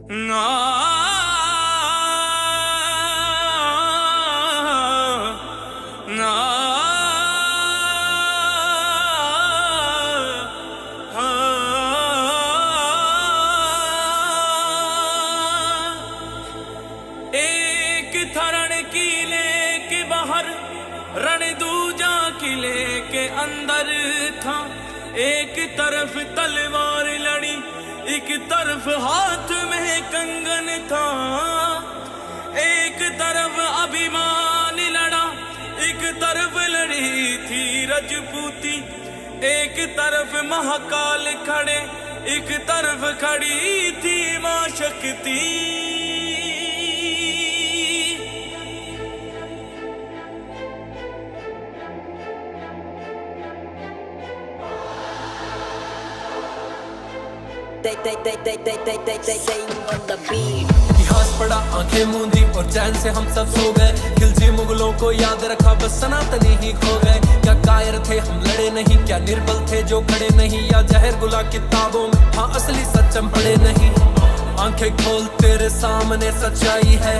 ना ना एक थरण किले के बाहर रण दूजा किले के अंदर था। एक तरफ तलवार लड़ी, एक तरफ हाथ में कंगन था। एक तरफ अभिमान लड़ा, एक तरफ लड़ी थी रजपूती। एक तरफ महाकाल खड़े, एक तरफ खड़ी थी मां शक्ति। इतिहास पढ़ा आंखें मूंदी और चैन से हम सब सो गए। खिलजी मुगलों को याद रखा, बस सनातनी ही खो गए। क्या कायर थे हम लड़े नहीं, क्या निर्बल थे जो खड़े नहीं, या जहर गुला किताबों में हाँ असली सच हम पढ़े नहीं। आंखें खोल तेरे सामने सच्चाई है,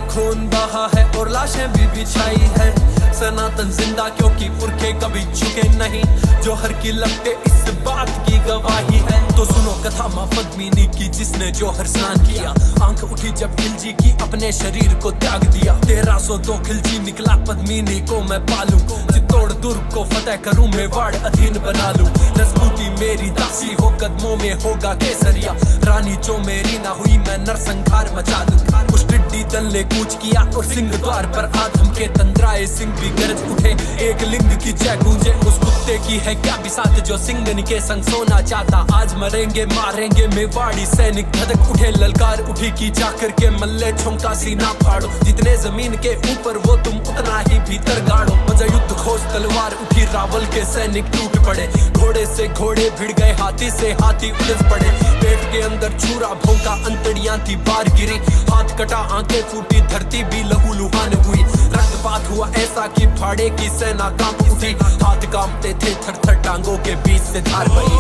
खून बहा है और लाशें भी बिछाई है। सनातन जिंदा क्योंकि पुरखे कभी झुके नहीं, जो हर की लगते इस बात की गवाही है। तो सुनो कथा मां पद्मिनी की, जिसने जो हर स्नान किया। आंख उठी जब खिलजी की, अपने शरीर को त्याग दिया। 1302 खिलजी निकला, पद्मिनी को मैं पालूं। चित्तौड़ दुर्ग को फतेह करूं, मेवाड़ अधीन बना लूं। रजपूती मेरी दासी हो, कदमों में होगा केसरिया। रानी जो मेरी ना हुई, मैं नरसंहार मचा दूं। उस टिड्डी दल ने कूच किया और सिंह द्वार पर आदम के तंद्राए सिंह भी गरज उठे। एक लिंग की जय गूंजे, उस कुत्ते की है क्या बिसात, जो सिंगन के संग सोना चाहता। आज मरेंगे मारेंगे मेवाड़ी सैनिक, धधक उठे ललकार उठी की, जाकर के मल्ले ठोंका सीना फाड़ो। जितने जमीन के ऊपर वो तुम उतना ही भीतर गाड़ो। मजा युद्ध खोज तलवार उठी, रावल के सैनिक टूट पड़े। घोड़े से घोड़े भिड़ गए, हाथी से हाथी उलझ पड़े। पेट के अंदर छुरा भोंका, अंतड़ियां थी बार गिरी। हाथ कटा आंखें फूटी, धरती भी लहू लुहान हुई। रक्तपात हुआ ऐसा कि फाड़े की सेना कांप उठी। हाथ कांपते थे थर थर, टांगों के बीच से धार बही।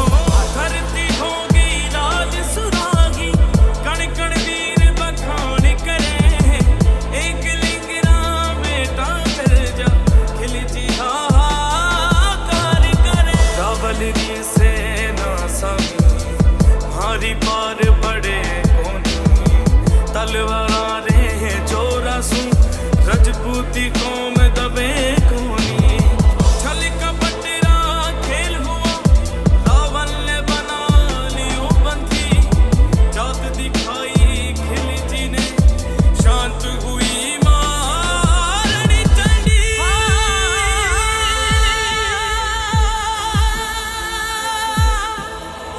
धरती होगी लाल सुराही, कण कण वीर बखान करे। एक लिंग राम बेटा कर जा, खिलजी हाहाकार करे। रावल की सेना संगी, भारी पार बड़े कोनी। तलवारें जोरा सू, रजपूती कौम दबे कोनी। छल कपट खेल हुआ, रावण ने बना लियो बंदी। जात दिखाई खिलजी ने, शांत हुई मारणी चंडी।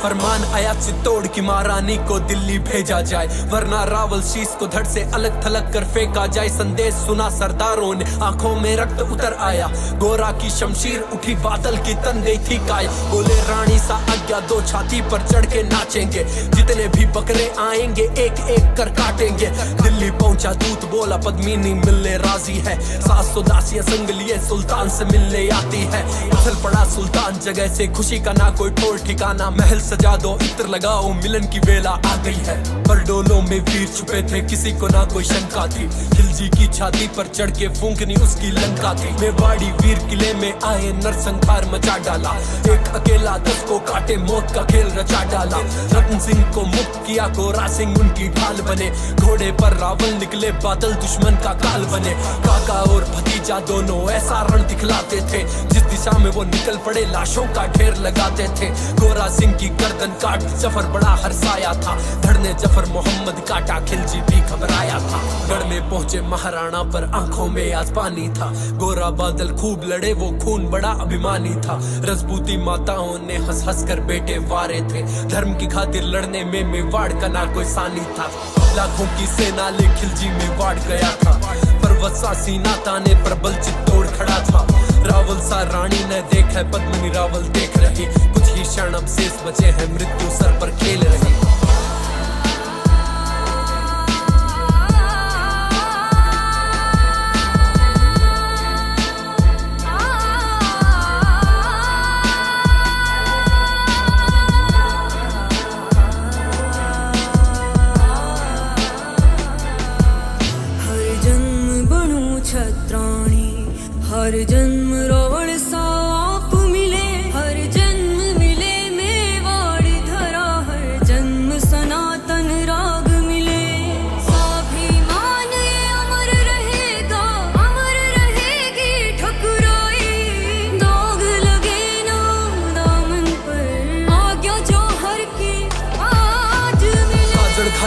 फरमान आया चित्तौड़ की महारानी को दिल्ली भेजा जाए, वरना रावल शीश को धड़ से अलग थलग कर फेंका जाए। संदेश सुना सरदारों ने, आंखों में रक्त उतर आया। गोरा की शमशीर उठी, बादल की तन गई थी काय। बोले रानी सा आज्ञा दो, छाती पर चढ़ के नाचेंगे। जितने भी बकरे आएंगे एक एक कर काटेंगे। दिल्ली पहुंचा दूत, बोला पद्मिनी मिलने राजी है। 700 दासियां संग लिए सुल्तान से मिलने आती है। उछल पड़ा सुल्तान जगह से, खुशी का ना कोई ठोर ठिकाना। महल सजा दो, इत्र लगाओ, मिलन की वेला आ गई है। पर डोलों में वीर छुपे थे, किसी को ना कोई शंका थी। खिलजी की छाती पर चढ़ के फूंकनी उसकी लंका थी। मेवाड़ी वीर किले में आए, नरसंहार मचा डाला। एक अकेला 10 को काटे, मौत का खेल रचा डाला। रतन सिंह को मुक्त किया, गोरा सिंह उनकी ढाल बने। घोड़े पर रावल निकले, बादल दुश्मन का काल बने। काका और भतीजा दोनों ऐसा रण दिखलाते थे, जिस दिशा में वो निकल पड़े लाशों का ढेर लगाते थे। गोरा सिंह की गर्दन काट जफर बड़ा हरसाया था। धड़ ने जफर मोहम्मद काटा, खिलजी भी घबराया था। गढ़ में पहुंचे महाराणा पर आंखों में आज पानी था। गोरा बादल खूब लड़े, वो खून बड़ा अभिमानी था। रजपूती माताओं ने हंस हंस कर बेटे वारे थे। धर्म की खातिर लड़ने में मेवाड़ का ना कोई सानी था। लाखों की सेना ले खिलजी मेवाड़ गया था, पर वत्सा सीना ताने प्रबल चित्तौड़ खड़ा था। रावल सा रानी ने देखा, पद्मिनी रावल देख रही। कुछ ही क्षण अब शेष बचे हैं, मृत्यु सर पर खेल रही।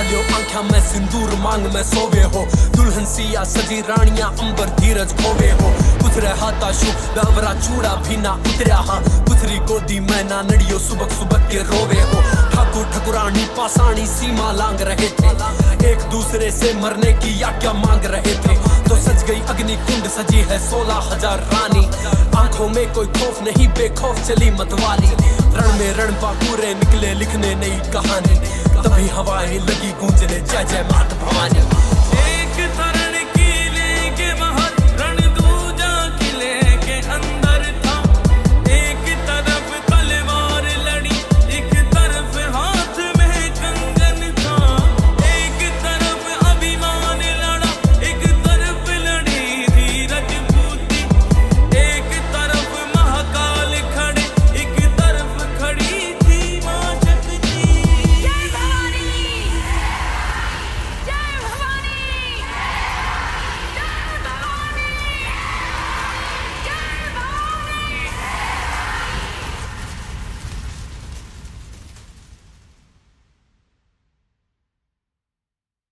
लियो आंख्या में सिंदूर मांग में सोवे हो दुल्हन सिया सजी रानियां अंबर धीरज खोवे हो पुथरे हाथा शु बेवरा चूड़ा भी ना उतरिया हाँ पुथरी गोदी में ना नड़ियो सुबक सुबक के रोवे हो ठाकुर ठकुरानी पासानी सीमा लांग रहे थे एक दूसरे से मरने की आज्ञा मांग रहे थे तो सज गई अग्नि कुंड सजी है 16,000 रानी आंखों में कोई खौफ नहीं बेखौफ चली मतवाली रण में रणबांकुरे निकले लिखने नई कहानी तभी हवाएं लगी गूंजने जय जय मात भवानी